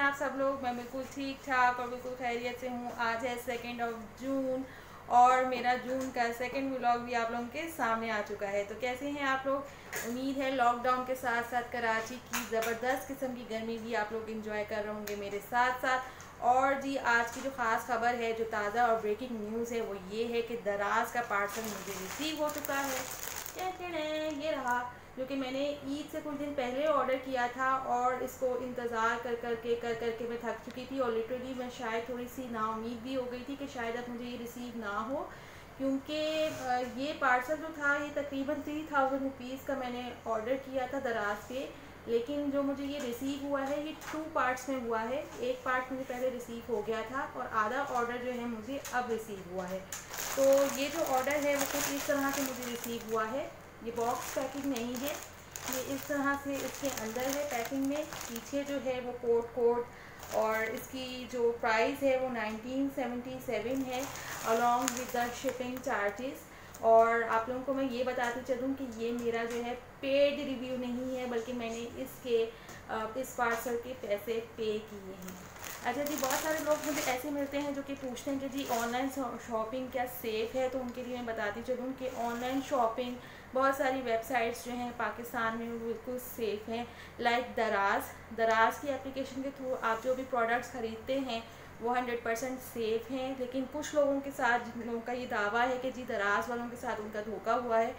आप सब लोग? मैं बिल्कुल ठीक ठाक और बिल्कुल खैरियत से हूँ। आज है 2 जून और मेरा जून का सेकंड व्लॉग भी आप लोगों के सामने आ चुका है। तो कैसे हैं आप लोग? उम्मीद है लॉकडाउन के साथ साथ कराची की ज़बरदस्त किस्म की गर्मी भी आप लोग इंजॉय कर रहे होंगे मेरे साथ साथ। और जी आज की जो ख़ास खबर है, जो ताज़ा और ब्रेकिंग न्यूज़ है, वो ये है कि दराज का पार्सल मुझे रिसीव हो चुका है। ये रहा, जो कि मैंने ईद से कुछ दिन पहले ऑर्डर किया था और इसको इंतज़ार कर के मैं थक चुकी थी और लिटरली मैं शायद थोड़ी सी नाउम्मीद भी हो गई थी कि शायद अब मुझे ये रिसीव ना हो, क्योंकि ये पार्सल जो था ये तकरीबन 3000 रुपीज़ का मैंने ऑर्डर किया था दराज पे। लेकिन जो मुझे ये रिसीव हुआ है ये 2 पार्ट्स में हुआ है। एक पार्ट मुझे पहले रिसीव हो गया था और आधा ऑर्डर जो है मुझे अब रिसीव हुआ है। तो ये जो ऑर्डर है वो कुछ इस तरह से मुझे रिसीव हुआ है। ये बॉक्स पैकिंग नहीं है, ये इस तरह से इसके अंदर है पैकिंग में। पीछे जो है वो कोड और इसकी जो प्राइस है वो 1977 है along with the shipping charges. और आप लोगों को मैं ये बताती चलूँ कि ये मेरा जो है पेड रिव्यू नहीं है, बल्कि मैंने इस पार्सल के पैसे पे किए हैं। अच्छा जी, बहुत सारे लोग मुझे ऐसे मिलते हैं जो कि पूछते हैं कि जी ऑनलाइन शॉपिंग क्या सेफ़ है। तो उनके लिए मैं बताती चलूँ कि ऑनलाइन शॉपिंग बहुत सारी वेबसाइट्स जो हैं पाकिस्तान में वो बिल्कुल सेफ़ हैं। लाइक दराज की एप्लीकेशन के थ्रू आप जो भी प्रोडक्ट्स ख़रीदते हैं वो 100% सेफ़ हैं। लेकिन कुछ लोगों के साथ, जिन लोगों का ये दावा है कि जी दराज वालों के साथ उनका धोखा हुआ है,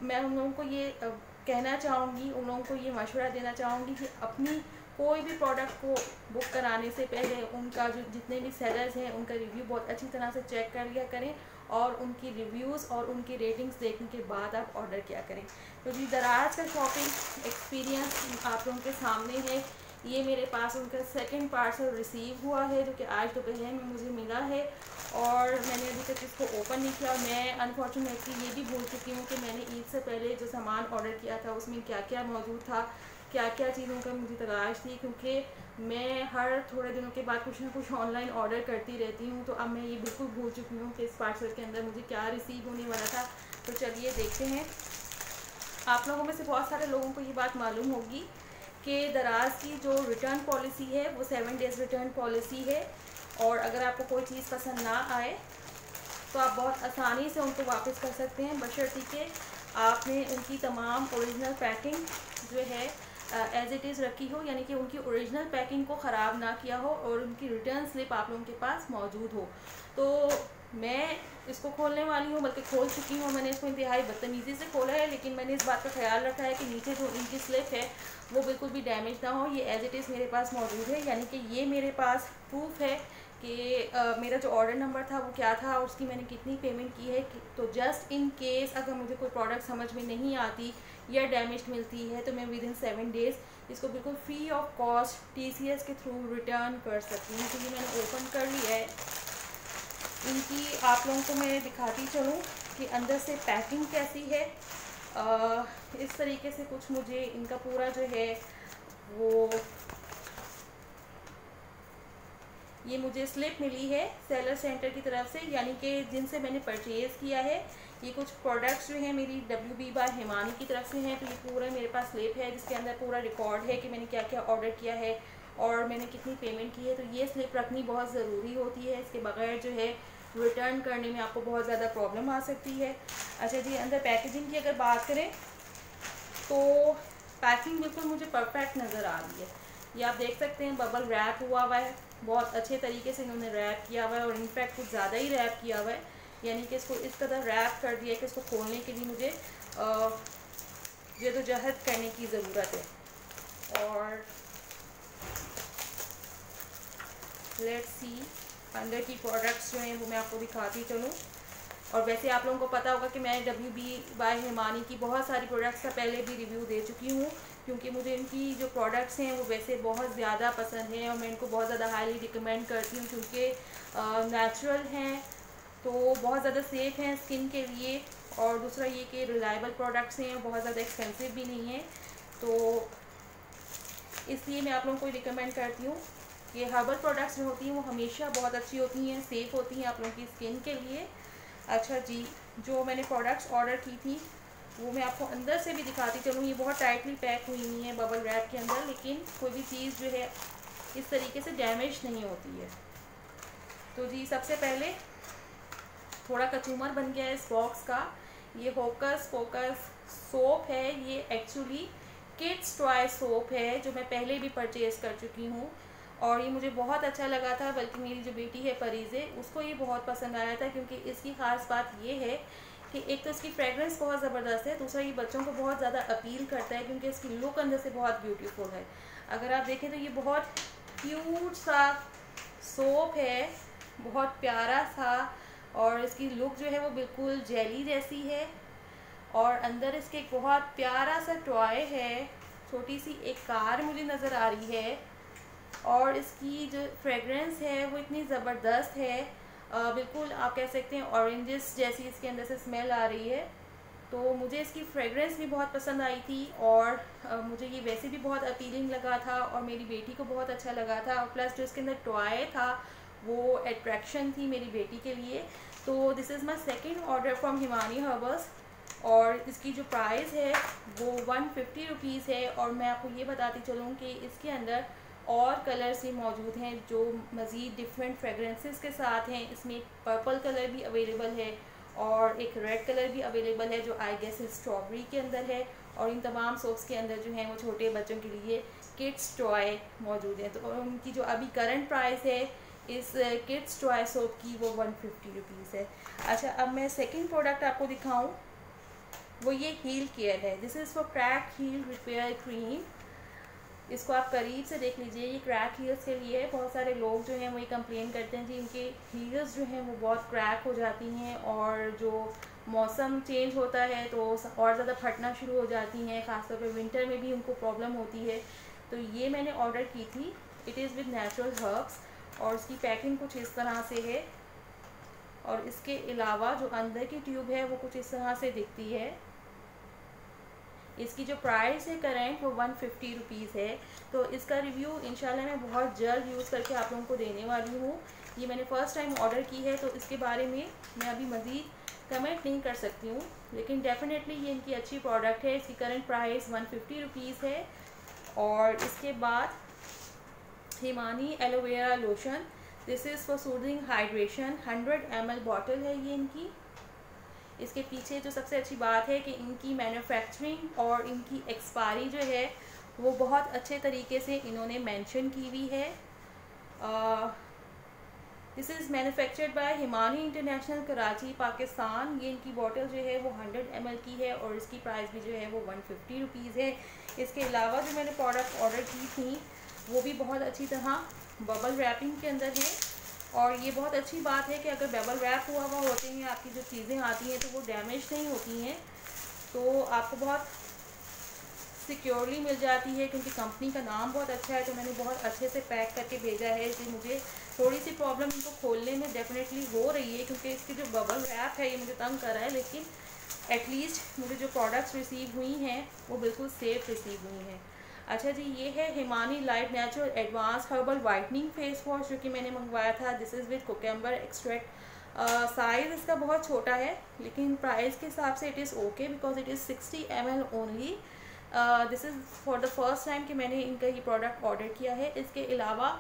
मैं उन लोगों को ये कहना चाहूँगी, उन लोगों को ये मशवरा देना चाहूँगी कि अपनी कोई भी प्रोडक्ट को बुक कराने से पहले उनका जो जितने भी सेलर्स हैं उनका रिव्यू बहुत अच्छी तरह से चेक कर लिया करें और उनकी रिव्यूज़ और उनकी रेटिंग्स देखने के बाद आप ऑर्डर किया करें। तो जी दराज का शॉपिंग एक्सपीरियंस आप लोगों के सामने है। ये मेरे पास उनका सेकंड पार्सल रिसीव हुआ है जो कि आज दोपहर में मुझे मिला है और मैंने अभी तक इसको ओपन नहीं किया। मैं अनफॉर्चुनेटली ये भी भूल चुकी हूँ कि मैंने ईद से पहले जो सामान ऑर्डर किया था उसमें क्या क्या मौजूद था, क्या क्या चीज़ों का मुझे तलाश थी, क्योंकि मैं हर थोड़े दिनों के बाद कुछ ना कुछ ऑनलाइन ऑर्डर करती रहती हूँ। तो अब मैं ये बिल्कुल भूल चुकी हूँ कि इस पार्सल के अंदर मुझे क्या रिसीव होने वाला था। तो चलिए देखते हैं। आप लोगों में से बहुत सारे लोगों को ये बात मालूम होगी कि दराज की जो रिटर्न पॉलिसी है वो 7 डेज़ रिटर्न पॉलिसी है और अगर आपको कोई चीज़ पसंद ना आए तो आप बहुत आसानी से उनको वापस कर सकते हैं, बशर्ते कि आपने उनकी तमाम ओरिजिनल पैकिंग जो है एज़ इट इज़ रखी हो, यानी कि उनकी ओरिजिनल पैकिंग को ख़राब ना किया हो और उनकी रिटर्न स्लिप आप लोगों के पास मौजूद हो। तो मैं इसको खोलने वाली हूँ, बल्कि खोल चुकी हूँ। मैंने इसको इंतहाई बदतमीज़ी से खोला है, लेकिन मैंने इस बात का ख्याल रखा है कि नीचे जो इनकी स्लिप है वो बिल्कुल भी डैमेज ना हो। ये एज़ इट इज़ मेरे पास मौजूद है, यानी कि ये मेरे पास प्रूफ है कि मेरा जो ऑर्डर नंबर था वो क्या था और उसकी मैंने कितनी पेमेंट की है। तो जस्ट इन केस अगर मुझे कोई प्रोडक्ट समझ में नहीं आती या डैमेज मिलती है तो मैं विद इन 7 डेज़ इसको बिल्कुल फ्री ऑफ कॉस्ट TCS के थ्रू रिटर्न कर सकती हूँ। तो ये मैंने ओपन कर लिया है। इनकी आप लोगों को मैं दिखाती चलूँ कि अंदर से पैकिंग कैसी है। इस तरीके से कुछ मुझे इनका पूरा जो है वो ये मुझे स्लिप मिली है सेलर सेंटर की तरफ से, यानी कि जिनसे मैंने परचेज़ किया है। ये कुछ प्रोडक्ट्स जो हैं मेरी WB बाय हिमानी की तरफ से हैं। तो ये पूरा मेरे पास स्लिप है जिसके अंदर पूरा रिकॉर्ड है कि मैंने क्या क्या ऑर्डर किया है और मैंने कितनी पेमेंट की है। तो ये स्लिप रखनी बहुत ज़रूरी होती है, इसके बगैर जो है रिटर्न करने में आपको बहुत ज़्यादा प्रॉब्लम आ सकती है। अच्छा जी, अंदर पैकेजिंग की अगर बात करें तो पैकिंग बिल्कुल मुझे परफेक्ट नज़र आ रही है। ये आप देख सकते हैं बबल रैप हुआ हुआ है, बहुत अच्छे तरीके से इन्होंने रैप किया हुआ है और इनफैक्ट कुछ ज़्यादा ही रैप किया हुआ है, यानी कि इसको इस कदर रैप कर दिया कि इसको खोलने के लिए मुझे जद्दोजहद करने की ज़रूरत है। और लेट्स सी अंदर की प्रोडक्ट्स जो हैं वो मैं आपको दिखाती चलूँ। और वैसे आप लोगों को पता होगा कि मैं WB बाय हिमानी की बहुत सारी प्रोडक्ट्स का पहले भी रिव्यू दे चुकी हूँ, क्योंकि मुझे इनकी जो प्रोडक्ट्स हैं वो वैसे बहुत ज़्यादा पसंद हैं और मैं इनको बहुत ज़्यादा हाईली रिकमेंड करती हूँ, क्योंकि नेचुरल हैं, तो बहुत ज़्यादा सेफ़ हैं स्किन के लिए। और दूसरा ये कि रिलायबल प्रोडक्ट्स हैं, बहुत ज़्यादा एक्सपेंसिव भी नहीं है, तो इसलिए मैं आप लोगों को रिकमेंड करती हूँ। ये हर्बल प्रोडक्ट्स जो होती हैं वो हमेशा बहुत अच्छी होती हैं, सेफ़ होती हैं आप लोगों की स्किन के लिए। अच्छा जी, जो मैंने प्रोडक्ट्स ऑर्डर की थी वो मैं आपको अंदर से भी दिखाती चलूँ। ये बहुत टाइटली पैक हुई हुई है बबल रैप के अंदर, लेकिन कोई भी चीज़ जो है इस तरीके से डैमेज नहीं होती है। तो जी सबसे पहले थोड़ा कचूमर बन गया है इस बॉक्स का। ये होकस पोकस सोप है, ये एक्चुअली किड्स टॉय सोप है जो मैं पहले भी परचेज़ कर चुकी हूँ और ये मुझे बहुत अच्छा लगा था। बल्कि मेरी जो बेटी है परीज़े, उसको ये बहुत पसंद आया था क्योंकि इसकी ख़ास बात ये है कि एक तो इसकी फ्रेगरेंस बहुत ज़बरदस्त है, दूसरा ये बच्चों को बहुत ज़्यादा अपील करता है क्योंकि इसकी लुक अंदर से बहुत ब्यूटीफुल है। अगर आप देखें तो ये बहुत क्यूट सा सोप है, बहुत प्यारा सा, और इसकी लुक जो है वो बिल्कुल जेली जैसी है। और अंदर इसके एक बहुत प्यारा सा टॉय है, छोटी सी एक कार मुझे नज़र आ रही है। और इसकी जो फ्रेगरेंस है वो इतनी ज़बरदस्त है, बिल्कुल आप कह सकते हैं ऑरेंजेस जैसी इसके अंदर से स्मेल आ रही है। तो मुझे इसकी फ्रेगरेंस भी बहुत पसंद आई थी और मुझे ये वैसे भी बहुत अपीलिंग लगा था और मेरी बेटी को बहुत अच्छा लगा था। और प्लस जो इसके अंदर टॉय था वो अट्रैक्शन थी मेरी बेटी के लिए। तो this is my second order from Himani herbals और इसकी जो प्राइस है वो 150 रुपीज़ है। और मैं आपको ये बताती चलूँ कि इसके अंदर और कलर्स भी मौजूद हैं जो मज़ीद डिफरेंट फ्रेगरेंसेस के साथ हैं। इसमें एक पर्पल कलर भी अवेलेबल है और एक रेड कलर भी अवेलेबल है जो आई गेस स्ट्रॉबेरी के अंदर है। और इन तमाम सोप्स के अंदर जो हैं वो छोटे बच्चों के लिए किड्स टॉय मौजूद हैं। तो उनकी जो अभी करंट प्राइस है इस किड्स टॉय सोप की वो 150 रुपीज़ है। अच्छा, अब मैं सेकंड प्रोडक्ट आपको दिखाऊं, वो ये हील केयर है। This is for crack heel repair cream. इसको आप करीब से देख लीजिए, ये क्रैक हील्स के लिए बहुत सारे लोग जो हैं वो ये कंप्लेन करते हैं जी इनके हील्स जो हैं वो बहुत क्रैक हो जाती हैं और जो मौसम चेंज होता है तो और ज़्यादा फटना शुरू हो जाती हैं, ख़ासतौर पे विंटर में भी उनको प्रॉब्लम होती है। तो ये मैंने ऑर्डर की थी, it is with natural herbs और उसकी पैकिंग कुछ इस तरह से है। और इसके अलावा जो अंदर की ट्यूब है वो कुछ इस तरह से दिखती है। इसकी जो प्राइस है करेंट वो 150 रुपीज़ है। तो इसका रिव्यू इंशाल्लाह मैं बहुत जल्द यूज़ करके आप लोगों को देने वाली हूँ। ये मैंने फ़र्स्ट टाइम ऑर्डर की है तो इसके बारे में मैं अभी मज़ीद कमेंट नहीं कर सकती हूँ, लेकिन डेफिनेटली ये इनकी अच्छी प्रोडक्ट है। इसकी करंट प्राइस 150 रुपीज़ है। और इसके बाद Himani aloe vera lotion, this is for soothing hydration, 100 ml bottle है ये इनकी। इसके पीछे जो सबसे अच्छी बात है कि इनकी मैन्युफैक्चरिंग और इनकी एक्सपायरी जो है वो बहुत अच्छे तरीके से इन्होंने मेंशन की हुई है। This is manufactured by Himani international, Karachi, Pakistan. ये इनकी बॉटल जो है वो 100 ml की है और इसकी प्राइस भी जो है वो 150 रुपीज़ है। इसके अलावा जो मैंने प्रोडक्ट ऑर्डर की थी वो भी बहुत अच्छी तरह बबल रैपिंग के अंदर है। और ये बहुत अच्छी बात है कि अगर बबल रैप हुआ होते हैं आपकी जो चीज़ें आती हैं तो वो डैमेज नहीं होती हैं, तो आपको बहुत सिक्योरली मिल जाती है क्योंकि कंपनी का नाम बहुत अच्छा है। तो मैंने बहुत अच्छे से पैक करके भेजा है। इसलिए मुझे थोड़ी सी प्रॉब्लम इनको खोलने में डेफिनेटली हो रही है क्योंकि इसकी जो बबल रैप है ये मुझे तंग कर रहा है, लेकिन एटलीस्ट मुझे जो प्रोडक्ट्स रिसीव हुई हैं वो बिल्कुल सेफ़ रिसीव हुई हैं। अच्छा जी, ये है Himani light natural advance herbal whitening face wash जो कि मैंने मंगवाया था। This is with cucumber extract. Size इसका बहुत छोटा है लेकिन प्राइस के हिसाब से it is okay because it is 60 ml only. This is for the first time कि मैंने इनका ये प्रोडक्ट ऑर्डर किया है। इसके अलावा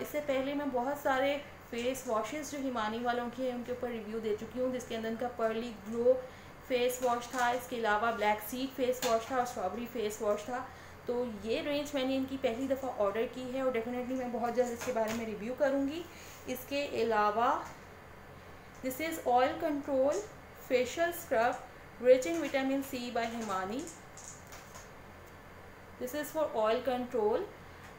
इससे पहले मैं बहुत सारे फेस वॉशेस जो हिमानी वालों के हैं उनके ऊपर रिव्यू दे चुकी हूँ, जिसके अंदर इनका पर्ली ग्लो फेस वॉश था, इसके अलावा ब्लैक सीड फेस वॉश था और स्ट्रॉबेरी फेस वॉश था। तो ये रेंज मैंने इनकी पहली दफ़ा ऑर्डर की है और डेफिनेटली मैं बहुत जल्द इसके बारे में रिव्यू करूँगी। इसके अलावा this is oil control facial scrub rich in vitamin C by Himani. This is for oil control.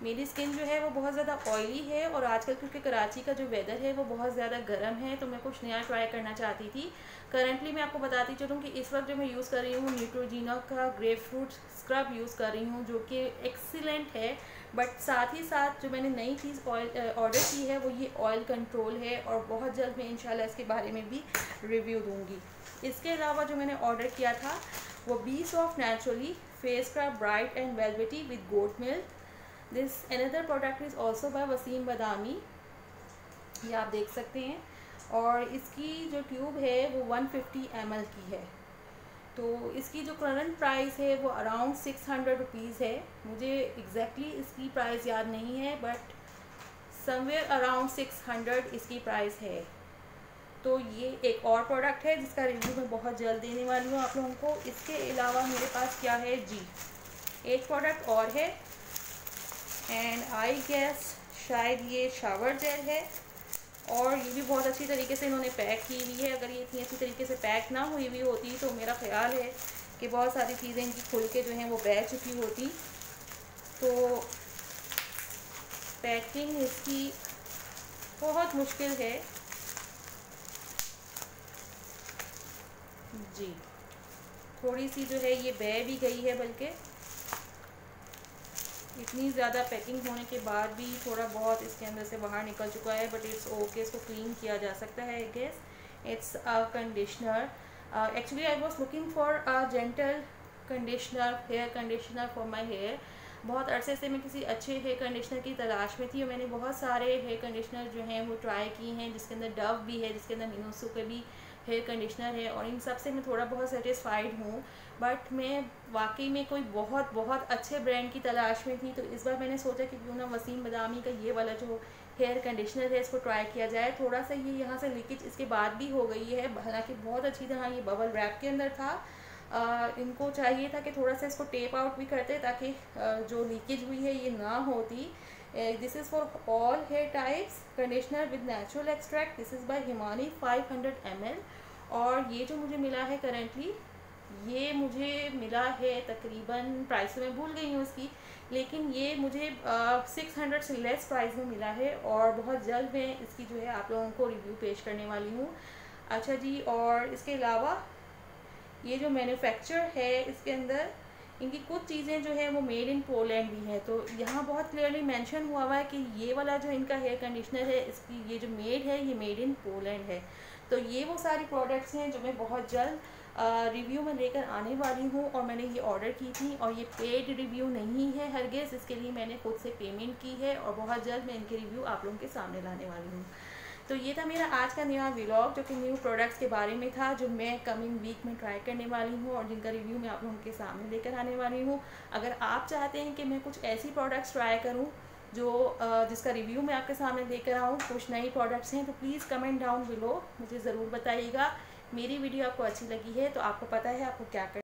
मेरी स्किन जो है वो बहुत ज़्यादा ऑयली है और आजकल क्योंकि कराची का जो वेदर है वो बहुत ज़्यादा गर्म है तो मैं कुछ नया ट्राई करना चाहती थी। करंटली मैं आपको बताती चलूँ कि इस वक्त जो मैं यूज़ कर रही हूँ न्यूट्रोजीना का ग्रेप फ्रूट स्क्रब यूज़ कर रही हूँ जो कि एक्सीलेंट है। बट साथ ही साथ जो मैंने नई चीज़ ऑर्डर की है वो ये ऑयल कंट्रोल है और बहुत जल्द मैं इंशाल्लाह इसके बारे में भी रिव्यू दूँगी। इसके अलावा जो मैंने ऑर्डर किया था वो be soft naturally face scrub bright and velvety with goat milk. This another product is also by Waseem Badami, ये आप देख सकते हैं। और इसकी जो ट्यूब है वो 150 ml की है। तो इसकी जो करंट प्राइस है वो अराउंड 600 रुपीज़ है। मुझे एग्जैक्टली इसकी प्राइस याद नहीं है, बट समवेयर अराउंड 600 इसकी प्राइस है। तो ये एक और प्रोडक्ट है जिसका रिव्यू मैं बहुत जल्द देने वाली हूँ आप लोगों को। इसके अलावा मेरे पास क्या है जी, एक प्रोडक्ट और है, एंड आई गेस शायद ये शावर जेल है, और ये भी बहुत अच्छी तरीके से इन्होंने पैक की हुई है। अगर ये इतनी अच्छी तरीके से पैक ना हुई हुई होती तो मेरा ख्याल है कि बहुत सारी चीज़ें इनकी खुल के जो हैं वो बह चुकी होती। तो पैकिंग इसकी बहुत मुश्किल है जी, थोड़ी सी जो है ये बह भी गई है, बल्कि इतनी ज़्यादा पैकिंग होने के बाद भी थोड़ा बहुत इसके अंदर से बाहर निकल चुका है, बट इट्स ओके, इसको क्लीन किया जा सकता है। I guess it's a conditioner. Actually I was looking for a gentle conditioner, hair conditioner for my hair. बहुत अरसे से मैं किसी अच्छे हेयर कंडीशनर की तलाश में थी, और मैंने बहुत सारे हेयर कंडीशनर जो हैं वो ट्राई किए हैं, जिसके अंदर डव भी है, जिसके अंदर मिनोसू के भी हेयर कंडीशनर है, और इन सब से मैं थोड़ा बहुत सेटिस्फाइड हूँ। बट मैं वाकई में कोई बहुत बहुत अच्छे ब्रांड की तलाश में थी, तो इस बार मैंने सोचा कि क्यों ना वसीम बदामी का ये वाला जो हेयर कंडीशनर है इसको ट्राई किया जाए। थोड़ा सा ये यहाँ से लीकेज इसके बाद भी हो गई है, हालांकि बहुत अच्छी तरह ये बबल रैप के अंदर था। इनको चाहिए था कि थोड़ा सा इसको टेप आउट भी करते ताकि जो लीकेज हुई है ये ना होती। This is for all hair types conditioner with natural extract. This is by Himani 500 ml, और ये जो मुझे मिला है करेंटली, ये मुझे मिला है तकरीबन, प्राइस मैं भूल गई हूँ उसकी, लेकिन ये मुझे 600 से लेस प्राइस में मिला है, और बहुत जल्द मैं इसकी जो है आप लोगों को रिव्यू पेश करने वाली हूँ। अच्छा जी, और इसके अलावा ये जो मैन्युफैक्चर है इसके अंदर इनकी कुछ चीज़ें जो है वो मेड इन पोलैंड भी हैं। तो यहाँ बहुत क्लियरली मेंशन हुआ हुआ है कि ये वाला जो इनका हेयर कंडीशनर है, इसकी ये जो मेड है ये मेड इन पोलैंड है। तो ये वो सारी प्रोडक्ट्स हैं जो मैं बहुत जल्द रिव्यू में लेकर आने वाली हूँ, और मैंने ये ऑर्डर की थी, और ये पेड रिव्यू नहीं है हरगिज़, इसके लिए मैंने खुद से पेमेंट की है, और बहुत जल्द मैं इनके रिव्यू आप लोगों के सामने लाने वाली हूँ। तो ये था मेरा आज का नया व्लॉग, जो कि न्यू प्रोडक्ट्स के बारे में था, जो मैं कमिंग वीक में ट्राई करने वाली हूँ, और जिनका रिव्यू मैं आप लोगों के सामने लेकर आने वाली हूँ। अगर आप चाहते हैं कि मैं कुछ ऐसी प्रोडक्ट्स ट्राई करूँ जो जिसका रिव्यू मैं आपके सामने लेकर आऊँ, कुछ नई प्रोडक्ट्स हैं, तो प्लीज़ कमेंट डाउन बिलो मुझे ज़रूर बताइएगा। मेरी वीडियो आपको अच्छी लगी है तो आपको पता है आपको क्या करना